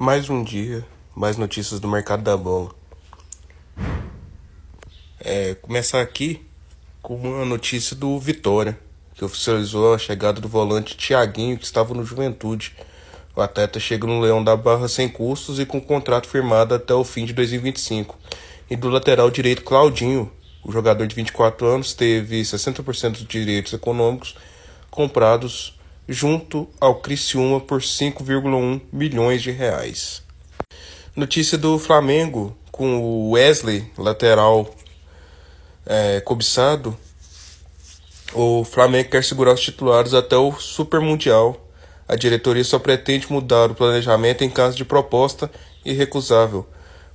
Mais um dia, mais notícias do mercado da bola. Começar aqui com uma notícia do Vitória, que oficializou a chegada do volante Thiaguinho, que estava no Juventude. O atleta chega no Leão da Barra sem custos e com contrato firmado até o fim de 2025. E do lateral direito Claudinho, o jogador de 24 anos, teve 60% dos direitos econômicos comprados junto ao Criciúma por 5,1 milhões de reais. Notícia do Flamengo, com o Wesley, lateral cobiçado. O Flamengo quer segurar os titulares até o Super Mundial. A diretoria só pretende mudar o planejamento em caso de proposta irrecusável.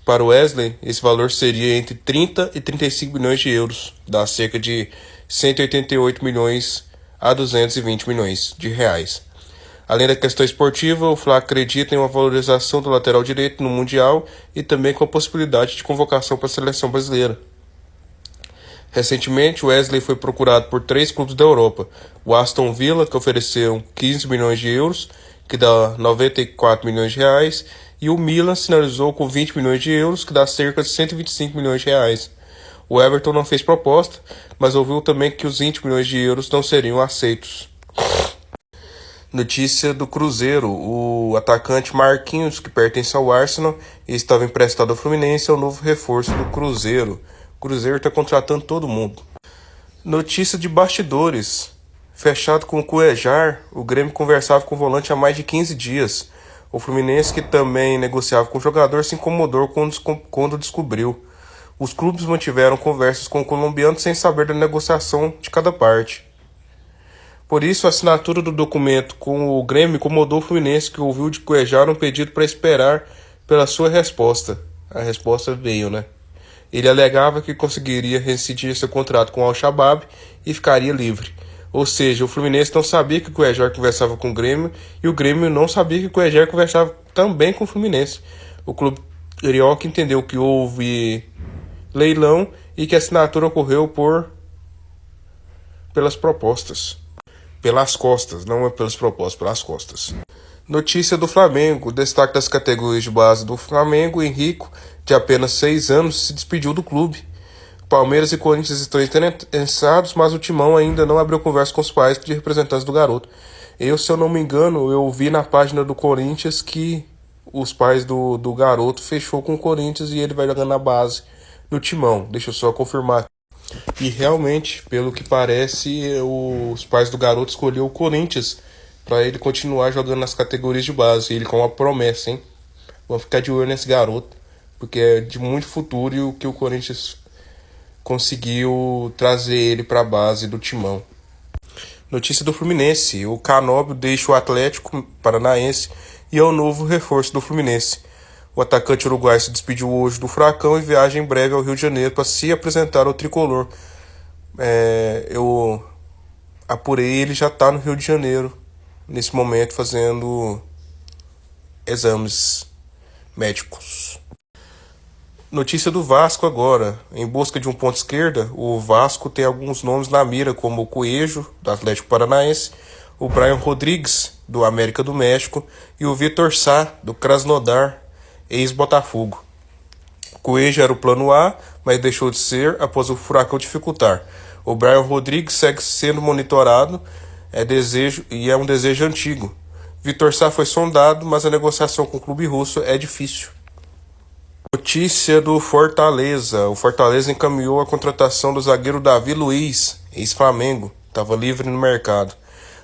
Para o Wesley, esse valor seria entre 30 e 35 milhões de euros, dá cerca de 188 milhões a 220 milhões de reais. Além da questão esportiva, o Fla acredita em uma valorização do lateral direito no Mundial e também com a possibilidade de convocação para a seleção brasileira. Recentemente, o Wesley foi procurado por 3 clubes da Europa. O Aston Villa, que ofereceu 15 milhões de euros, que dá 94 milhões de reais, e o Milan sinalizou com 20 milhões de euros, que dá cerca de 125 milhões de reais. O Everton não fez proposta, mas ouviu também que os 20 milhões de euros não seriam aceitos. Notícia do Cruzeiro. O atacante Marquinhos, que pertence ao Arsenal e estava emprestado ao Fluminense, é o novo reforço do Cruzeiro. O Cruzeiro está contratando todo mundo. Notícia de bastidores. Fechado com o Cuejar, o Grêmio conversava com o volante há mais de 15 dias. O Fluminense, que também negociava com o jogador, se incomodou quando descobriu. Os clubes mantiveram conversas com o colombiano sem saber da negociação de cada parte. Por isso, a assinatura do documento com o Grêmio incomodou o Fluminense, que ouviu de Cuejar um pedido para esperar pela sua resposta. A resposta veio, né? Ele alegava que conseguiria rescindir seu contrato com o Al-Shabaab e ficaria livre. Ou seja, o Fluminense não sabia que o Cuejar conversava com o Grêmio e o Grêmio não sabia que o Cuejar conversava também com o Fluminense. O clube carioca entendeu que houve leilão e que a assinatura ocorreu pelas propostas. Pelas costas, não é pelas propostas, pelas costas. Notícia do Flamengo. O destaque das categorias de base do Flamengo, Henrico, de apenas 6 anos, se despediu do clube. Palmeiras e Corinthians estão interessados, mas o Timão ainda não abriu conversa com os pais de representantes do garoto. Se eu não me engano, eu vi na página do Corinthians que os pais do garoto fechou com o Corinthians e ele vai jogando na base no Timão. Deixa eu só confirmar. E realmente, pelo que parece, os pais do garoto escolheu o Corinthians para ele continuar jogando nas categorias de base. Ele com uma promessa, hein? Vamos ficar de olho nesse garoto, porque é de muito futuro e o que o Corinthians conseguiu trazer ele para a base do Timão. Notícia do Fluminense. O Canóbio deixa o Atlético Paranaense e é o novo reforço do Fluminense. O atacante uruguaio se despediu hoje do Furacão e viaja em breve ao Rio de Janeiro para se apresentar ao tricolor. Eu apurei, ele já está no Rio de Janeiro nesse momento fazendo exames médicos. Notícia do Vasco agora. Em busca de um ponto esquerda, o Vasco tem alguns nomes na mira, como o Coelho, do Atlético Paranaense, o Brian Rodrigues, do América do México, e o Vitor Sá, do Krasnodar, ex-Botafogo. Coelho era o plano A, mas deixou de ser após o Furacão dificultar. O Brian Rodrigues segue sendo monitorado, é um desejo antigo. Vitor Sá foi sondado, mas a negociação com o clube russo é difícil. Notícia do Fortaleza. O Fortaleza encaminhou a contratação do zagueiro Davi Luiz, ex-Flamengo, estava livre no mercado.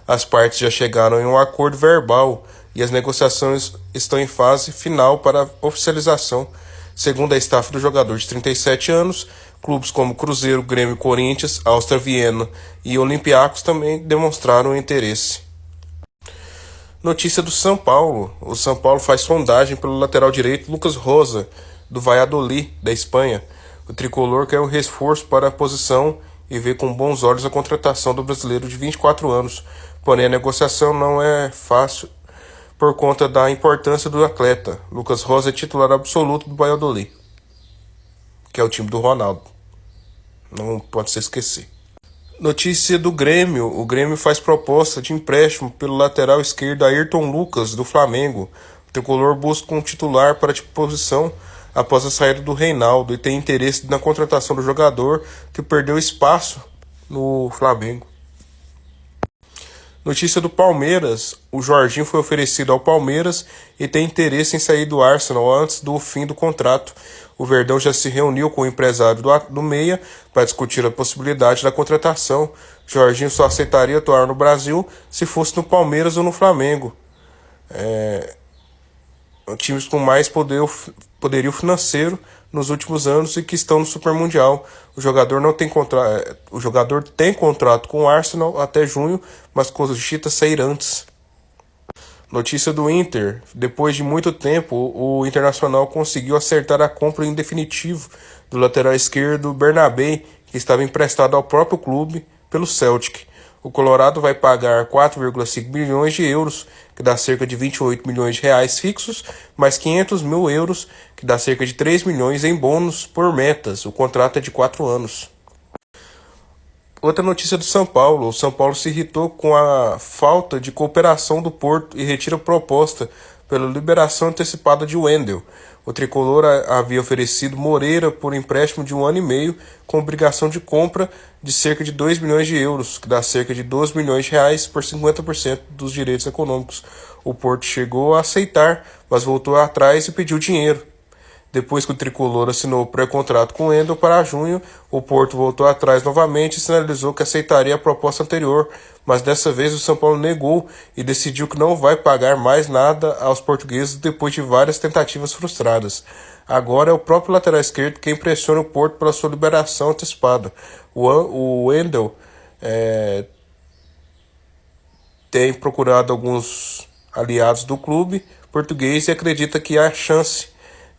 As partes já chegaram em um acordo verbal e as negociações estão em fase final para oficialização. Segundo a staff do jogador de 37 anos, clubes como Cruzeiro, Grêmio, Corinthians, Áustria Viena e Olympiacos também demonstraram interesse. Notícia do São Paulo. O São Paulo faz sondagem pelo lateral direito Lucas Rosa, do Valladolid, da Espanha. O tricolor quer um reforço para a posição e vê com bons olhos a contratação do brasileiro de 24 anos. Porém, a negociação não é fácil por conta da importância do atleta. Lucas Rosa é titular absoluto do Valladolid, que é o time do Ronaldo. Não pode se esquecer. Notícia do Grêmio. O Grêmio faz proposta de empréstimo pelo lateral esquerdo Ayrton Lucas, do Flamengo. O tricolor busca um titular para a posição após a saída do Reinaldo e tem interesse na contratação do jogador que perdeu espaço no Flamengo. Notícia do Palmeiras: o Jorginho foi oferecido ao Palmeiras e tem interesse em sair do Arsenal antes do fim do contrato. O Verdão já se reuniu com o empresário do Meia para discutir a possibilidade da contratação. Jorginho só aceitaria atuar no Brasil se fosse no Palmeiras ou no Flamengo. Times com mais poderio financeiro nos últimos anos e que estão no Super Mundial. O jogador tem contrato com o Arsenal até junho, mas cogita sair antes. Notícia do Inter: depois de muito tempo, o Internacional conseguiu acertar a compra em definitivo do lateral esquerdo Bernabé, que estava emprestado ao próprio clube pelo Celtic. O Colorado vai pagar 4,5 milhões de euros, que dá cerca de 28 milhões de reais fixos, mais 500 mil euros, que dá cerca de 3 milhões em bônus por metas. O contrato é de 4 anos. Outra notícia do São Paulo: o São Paulo se irritou com a falta de cooperação do Porto e retira a proposta pela liberação antecipada de Wendel. O tricolor havia oferecido Moreira por empréstimo de 1 ano e meio, com obrigação de compra de cerca de 2 milhões de euros, que dá cerca de 12 milhões de reais por 50% dos direitos econômicos. O Porto chegou a aceitar, mas voltou atrás e pediu dinheiro. Depois que o tricolor assinou o pré-contrato com o Wendel para junho, o Porto voltou atrás novamente e sinalizou que aceitaria a proposta anterior, mas dessa vez o São Paulo negou e decidiu que não vai pagar mais nada aos portugueses depois de várias tentativas frustradas. Agora é o próprio lateral esquerdo quem pressiona o Porto pela sua liberação antecipada. O Wendel tem procurado alguns aliados do clube português e acredita que há chance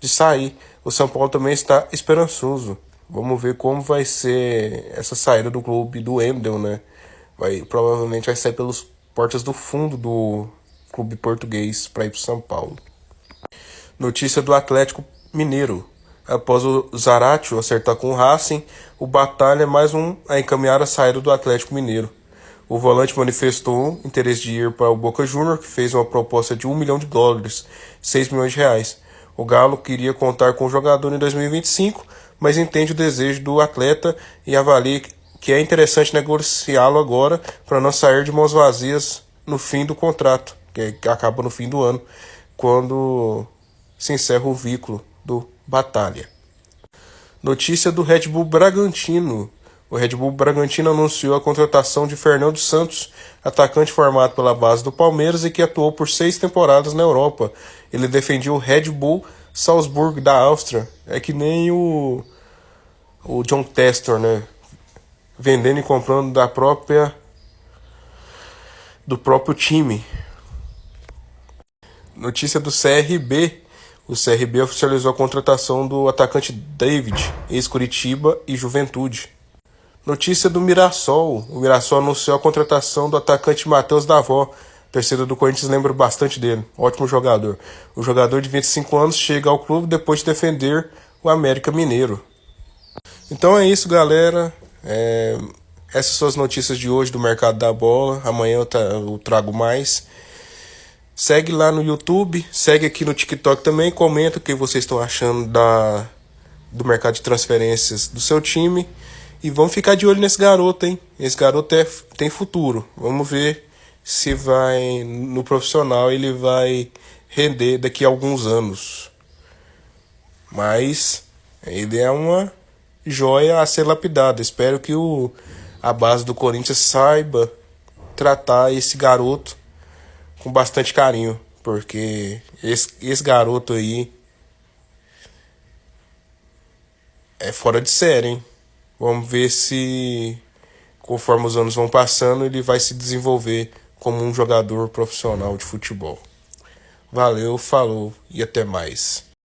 de sair. O São Paulo também está esperançoso. Vamos ver como vai ser essa saída do clube do Wendel, né? Provavelmente vai sair pelas portas do fundo do clube português para ir para o São Paulo. Notícia do Atlético Mineiro: após o Zaratio acertar com o Racing, o Batalha é mais um a encaminhar a saída do Atlético Mineiro. O volante manifestou interesse de ir para o Boca Juniors, que fez uma proposta de $1 milhão, 6 milhões de reais. O Galo queria contar com o jogador em 2025, mas entende o desejo do atleta e avalia que é interessante negociá-lo agora para não sair de mãos vazias no fim do contrato, que acaba no fim do ano, quando se encerra o vínculo do Batalha. Notícia do Red Bull Bragantino: o Red Bull Bragantino anunciou a contratação de Fernando Santos, atacante formado pela base do Palmeiras e que atuou por 6 temporadas na Europa. Ele defendia o Red Bull Salzburg da Áustria. É que nem o John Textor, né? Vendendo e comprando do próprio time. Notícia do CRB: o CRB oficializou a contratação do atacante David, ex-Curitiba e Juventude. Notícia do Mirassol: o Mirassol anunciou a contratação do atacante Matheus Davó. A torcida do Corinthians lembra bastante dele, ótimo jogador. O jogador de 25 anos chega ao clube depois de defender o América Mineiro. Então é isso, galera. Essas são as notícias de hoje do mercado da bola. Amanhã eu trago mais. Segue lá no YouTube, segue aqui no TikTok também, comenta o que vocês estão achando do mercado de transferências do seu time. E vamos ficar de olho nesse garoto, hein? Esse garoto tem futuro. Vamos ver se no profissional ele vai render daqui a alguns anos. Mas ele é uma joia a ser lapidada. Espero que a base do Corinthians saiba tratar esse garoto com bastante carinho, porque esse garoto aí é fora de série, hein? Vamos ver se, conforme os anos vão passando, ele vai se desenvolver como um jogador profissional de futebol. Valeu, falou e até mais.